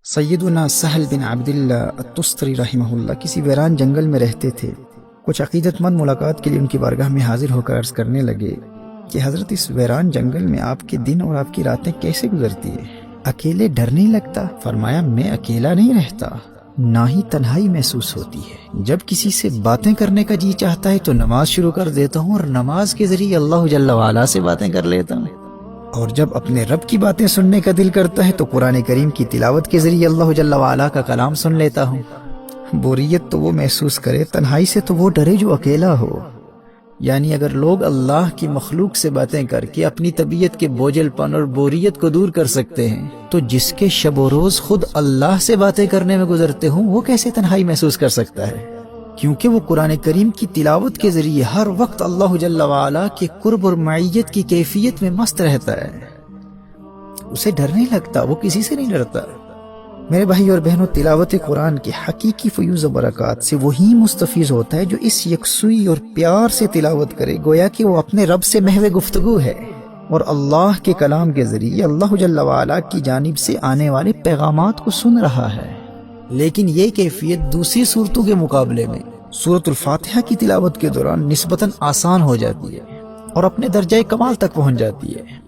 سیدنا سہل بن عبداللہ التستری رحمہ اللہ کسی ویران جنگل میں رہتے تھے۔ کچھ عقیدت مند ملاقات کے لیے ان کی بارگاہ میں حاضر ہو کر عرض کرنے لگے کہ حضرت اس ویران جنگل میں آپ کے دن اور آپ کی راتیں کیسے گزرتی ہیں؟ اکیلے ڈر نہیں لگتا؟ فرمایا میں اکیلا نہیں رہتا، نہ ہی تنہائی محسوس ہوتی ہے۔ جب کسی سے باتیں کرنے کا جی چاہتا ہے تو نماز شروع کر دیتا ہوں اور نماز کے ذریعے اللہ جل وعلا سے باتیں کر لیتا ہوں، اور جب اپنے رب کی باتیں سننے کا دل کرتا ہے تو قرآن کریم کی تلاوت کے ذریعے اللہ جل وعلا کا کلام سن لیتا ہوں۔ بوریت تو وہ محسوس کرے، تنہائی سے تو وہ ڈرے جو اکیلا ہو۔ یعنی اگر لوگ اللہ کی مخلوق سے باتیں کر کے اپنی طبیعت کے بوجھل پن اور بوریت کو دور کر سکتے ہیں تو جس کے شب و روز خود اللہ سے باتیں کرنے میں گزرتے ہوں وہ کیسے تنہائی محسوس کر سکتا ہے؟ کیونکہ وہ قرآن کریم کی تلاوت کے ذریعے ہر وقت اللہ جل وعلا کے قرب اور معیت کی کیفیت میں مست رہتا ہے، اسے ڈر نہیں لگتا، وہ کسی سے نہیں ڈرتا۔ میرے بھائی اور بہنوں، تلاوت قرآن کے حقیقی فیوز و برکات سے وہی مستفیض ہوتا ہے جو اس یکسوئی اور پیار سے تلاوت کرے، گویا کہ وہ اپنے رب سے محو گفتگو ہے اور اللہ کے کلام کے ذریعے اللہ جل وعلا کی جانب سے آنے والے پیغامات کو سن رہا ہے۔ لیکن یہ کیفیت دوسری صورتوں کے مقابلے میں سورۃ الفاتحہ کی تلاوت کے دوران نسبتاً آسان ہو جاتی ہے اور اپنے درجہ کمال تک پہنچ جاتی ہے،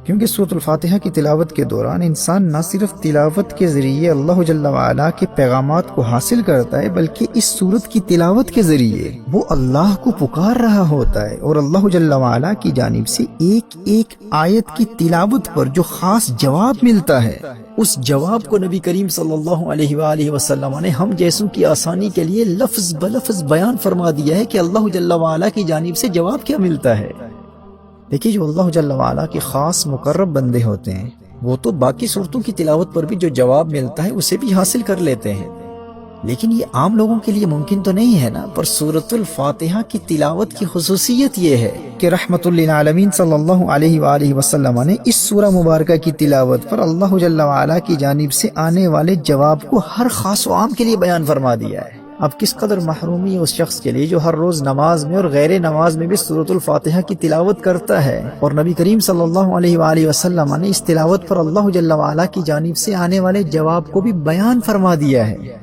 کیونکہ سورۃ الفاتحہ کی تلاوت کے دوران انسان نہ صرف تلاوت کے ذریعے اللہ جل وعلا کے پیغامات کو حاصل کرتا ہے بلکہ اس سورت کی تلاوت کے ذریعے وہ اللہ کو پکار رہا ہوتا ہے، اور اللہ جل وعلا کی جانب سے ایک ایک آیت کی تلاوت پر جو خاص جواب ملتا ہے اس جواب کو نبی کریم صلی اللہ علیہ وآلہ وسلم نے ہم جیسوں کی آسانی کے لیے لفظ بلفظ بیان فرما دیا ہے کہ اللہ جل وعلا کی جانب سے جواب کیا ملتا ہے۔ دیکھیے، جو اللہ جل وعلا کے خاص مقرب بندے ہوتے ہیں وہ تو باقی صورتوں کی تلاوت پر بھی جو جواب ملتا ہے اسے بھی حاصل کر لیتے ہیں، لیکن یہ عام لوگوں کے لیے ممکن تو نہیں ہے نا۔ پر سورۃ الفاتحہ کی تلاوت کی خصوصیت یہ ہے کہ رحمت للعالمین صلی اللہ علیہ وآلہ وسلم نے اس سورہ مبارکہ کی تلاوت پر اللہ جل وعلا کی جانب سے آنے والے جواب کو ہر خاص و عام کے لیے بیان فرما دیا ہے۔ اب کس قدر محرومی ہے اس شخص کے لیے جو ہر روز نماز میں اور غیر نماز میں بھی سورۃ الفاتحہ کی تلاوت کرتا ہے، اور نبی کریم صلی اللہ علیہ وآلہ وسلم نے اس تلاوت پر اللہ جل وعلا کی جانب سے آنے والے جواب کو بھی بیان فرما دیا ہے۔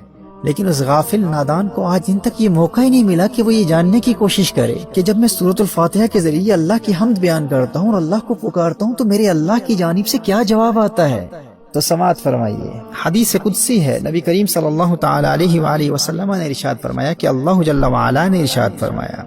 لیکن اس غافل نادان کو آج دن تک یہ موقع ہی نہیں ملا کہ وہ یہ جاننے کی کوشش کرے کہ جب میں سورۃ الفاتحہ کے ذریعے اللہ کی حمد بیان کرتا ہوں اور اللہ کو پکارتا ہوں تو میرے اللہ کی جانب سے کیا جواب آتا ہے۔ تو سماعت فرمائیے، حدیث قدسی ہے، نبی کریم صلی اللہ تعالی علیہ وآلہ وسلم نے ارشاد فرمایا کہ اللہ جل وعلا نے ارشاد فرمایا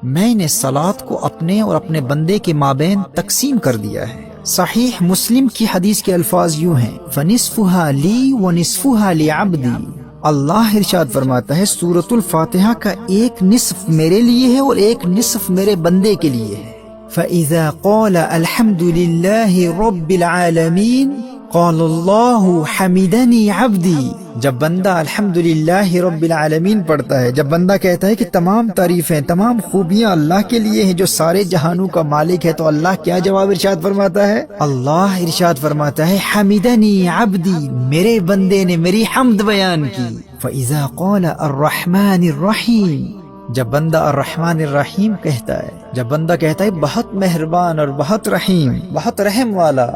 میں نے صلاۃ کو اپنے اور اپنے بندے کے مابین تقسیم کر دیا ہے۔ صحیح مسلم کی حدیث کے الفاظ یوں ہیں، فَنِصْفُهَا لِي وَنِصْفُهَا لِعَبْدِي۔ اللہ ارشاد فرماتا ہے سورۃ الفاتحہ کا ایک نصف میرے لیے ہے اور ایک نصف میرے بندے کے لیے ہے۔ فَإِذَا قَالَ الْحَمْدُ لِلَّهِ رَبِّ الْعَالَمِينَ قال اللہ حمیدنی عبدی۔ جب بندہ الحمدللہ رب العالمین پڑھتا ہے، جب بندہ کہتا ہے کہ تمام تعریفیں تمام خوبیاں اللہ کے لیے ہیں جو سارے جہانوں کا مالک ہے، تو اللہ کیا جواب ارشاد فرماتا ہے؟ اللہ ارشاد فرماتا ہے حمیدنی عبدی، میرے بندے نے میری حمد بیان کی۔ فاذا قال الرحمن الرحیم، جب بندہ الرحمن الرحیم کہتا ہے، جب بندہ کہتا ہے بہت مہربان اور بہت رحیم، بہت رحم والا،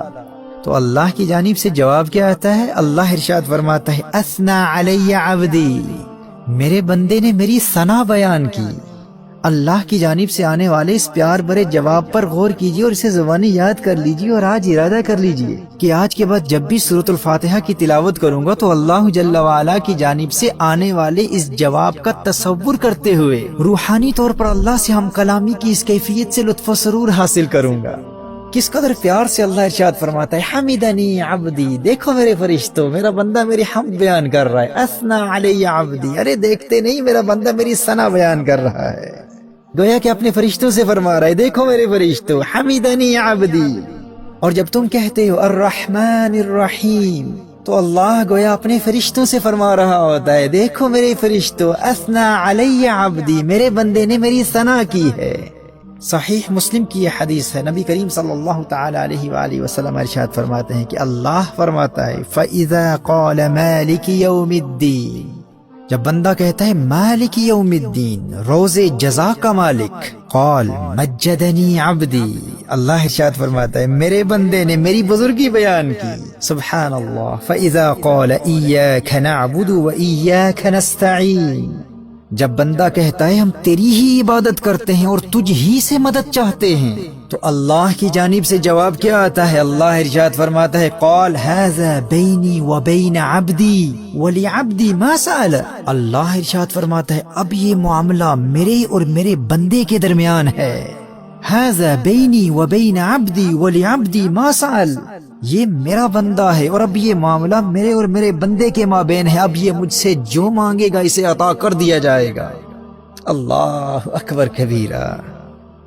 تو اللہ کی جانب سے جواب کیا آتا ہے؟ اللہ ارشاد فرماتا ہے اثنا علی عبدی، میرے بندے نے میری ثنا بیان کی۔ اللہ کی جانب سے آنے والے اس پیار بھرے جواب پر غور کیجیے اور اسے زبانی یاد کر لیجیے، اور آج ارادہ کر لیجیے کہ آج کے بعد جب بھی سورۃ الفاتحہ کی تلاوت کروں گا تو اللہ جل وعلا کی جانب سے آنے والے اس جواب کا تصور کرتے ہوئے روحانی طور پر اللہ سے ہم کلامی کی اس کیفیت سے لطف و سرور حاصل کروں گا۔ کس قدر پیار سے اللہ ارشاد فرماتا ہے حمیدنی عبدی، دیکھو میرے فرشتوں، میرا بندہ میری حمد بیان کر رہا ہے۔ اثنا علی عبدی، ارے دیکھتے نہیں میرا بندہ میری ثنا بیان کر رہا ہے، گویا کہ اپنے فرشتوں سے فرما رہا ہے دیکھو میرے فرشتوں حمیدنی عبدی۔ اور جب تم کہتے ہو الرحمن الرحیم تو اللہ گویا اپنے فرشتوں سے فرما رہا ہوتا ہے دیکھو میرے فرشتوں اثنا علی عبدی، میرے بندے نے میری ثنا کی ہے۔ صحیح مسلم کی یہ حدیث ہے، نبی کریم صلی اللہ تعالی علیہ وآلہ وسلم ارشاد فرماتے ہیں کہ اللہ فرماتا ہے فَإِذَا قَالَ مَالِكِ يَوْمِ الدِّينِ، جب بندہ کہتا ہے مالک یوم الدین، روز جزا کا مالک، قال مجدنی عبدی، اللہ ارشاد فرماتا ہے میرے بندے نے میری بزرگی بیان کی، سبحان اللہ۔ فاذا قال ایاک نعبد وایاک نستعین، جب بندہ کہتا ہے ہم تیری ہی عبادت کرتے ہیں اور تجھ ہی سے مدد چاہتے ہیں، تو اللہ کی جانب سے جواب کیا آتا ہے؟ اللہ ارشاد فرماتا ہے قال ھذا بینی وبین عبدی ولعبدی ما سأل، اللہ ارشاد فرماتا ہے اب یہ معاملہ میرے اور میرے بندے کے درمیان ہے، ھذا بینی وبین عبدی ولعبدی ما سأل، یہ میرا بندہ ہے اور اب یہ معاملہ میرے اور میرے بندے کے مابین ہے، اب یہ مجھ سے جو مانگے گا اسے عطا کر دیا جائے گا۔ اللہ اکبر کبیرہ۔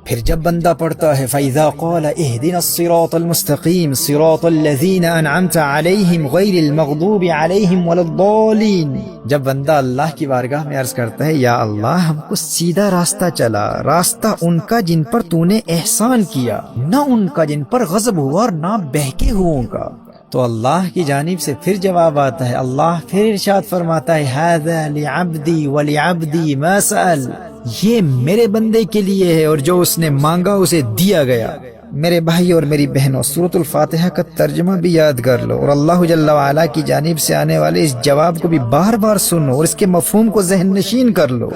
پھر جب بندہ پڑھتا ہے فَإِذَا قَالَ اهْدِنَا الصِّرَاطَ الْمُسْتَقِيمَ صِرَاطَ الَّذِينَ أَنْعَمْتَ عَلَيْهِمْ غَيْرِ الْمَغْضُوبِ عَلَيْهِمْ وَلَا الضَّالِّينَ، جب بندہ اللہ کی بارگاہ میں عرض کرتا ہے یا اللہ ہم کو سیدھا راستہ چلا، راستہ ان کا جن پر تو نے احسان کیا، نہ ان کا جن پر غضب ہوا اور نہ بہکے ہوئوں کا، تو اللہ کی جانب سے پھر جواب آتا ہے، اللہ پھر ارشاد فرماتا ہے ھذا لعبدی ولعبدی ما سأل، یہ میرے بندے کے لیے ہے اور جو اس نے مانگا اسے دیا گیا۔ میرے بھائی اور میری بہنوں، سورۃ الفاتحہ کا ترجمہ بھی یاد کر لو اور اللہ جل وعلا کی جانب سے آنے والے اس جواب کو بھی بار بار سنو اور اس کے مفہوم کو ذہن نشین کر لو۔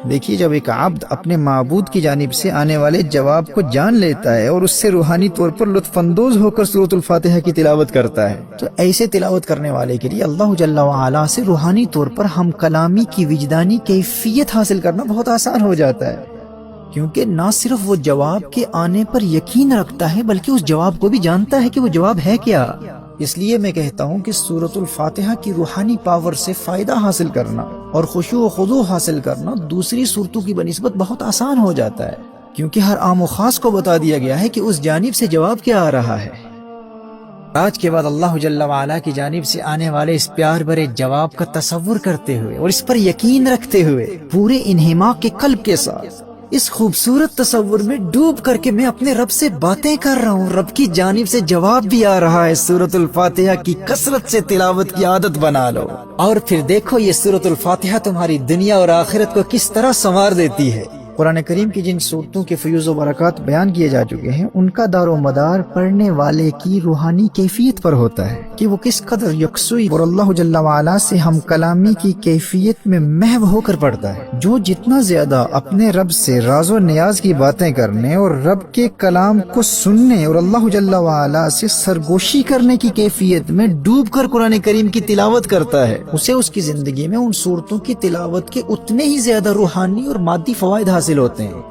دیکھیے جب ایک عبد اپنے معبود کی جانب سے آنے والے جواب کو جان لیتا ہے اور اس سے روحانی طور پر لطف اندوز ہو کر سورۃ الفاتحہ کی تلاوت کرتا ہے، تو ایسے تلاوت کرنے والے کے لیے اللہ جل وعلا سے روحانی طور پر ہم کلامی کی وجدانی کیفیت حاصل کرنا بہت آسان ہو جاتا ہے، کیونکہ نہ صرف وہ جواب کے آنے پر یقین رکھتا ہے بلکہ اس جواب کو بھی جانتا ہے کہ وہ جواب ہے کیا۔ اس لیے میں کہتا ہوں کہ سورۃ الفاتحہ کی روحانی پاور سے فائدہ حاصل کرنا اور خشوع و خضوع حاصل کرنا دوسری صورتوں کی بنسبت بہت آسان ہو جاتا ہے، کیونکہ ہر عام و خاص کو بتا دیا گیا ہے کہ اس جانب سے جواب کیا آ رہا ہے۔ آج کے بعد اللہ جل وعلا کی جانب سے آنے والے اس پیار بھرے جواب کا تصور کرتے ہوئے اور اس پر یقین رکھتے ہوئے پورے انہماک کے قلب کے ساتھ اس خوبصورت تصور میں ڈوب کر کے میں اپنے رب سے باتیں کر رہا ہوں، رب کی جانب سے جواب بھی آ رہا ہے، سورۃ الفاتحہ کی کثرت سے تلاوت کی عادت بنا لو اور پھر دیکھو یہ سورۃ الفاتحہ تمہاری دنیا اور آخرت کو کس طرح سنوار دیتی ہے۔ قرآن کریم کی جن صورتوں کے فیوز و برکات بیان کیے جا چکے ہیں، ان کا دار و مدار پڑھنے والے کی روحانی کیفیت پر ہوتا ہے کہ وہ کس قدر یکسوئی اور اللہ جل وعلا سے ہم کلامی کی کیفیت میں محو ہو کر پڑھتا ہے۔ جو جتنا زیادہ اپنے رب سے راز و نیاز کی باتیں کرنے اور رب کے کلام کو سننے اور اللہ جل وعلا سے سرگوشی کرنے کی کیفیت میں ڈوب کر قرآن کریم کی تلاوت کرتا ہے، اسے اس کی زندگی میں ان صورتوں کی تلاوت کے اتنے ہی زیادہ روحانی اور مادی فوائد حاصل ہوتے ہیں۔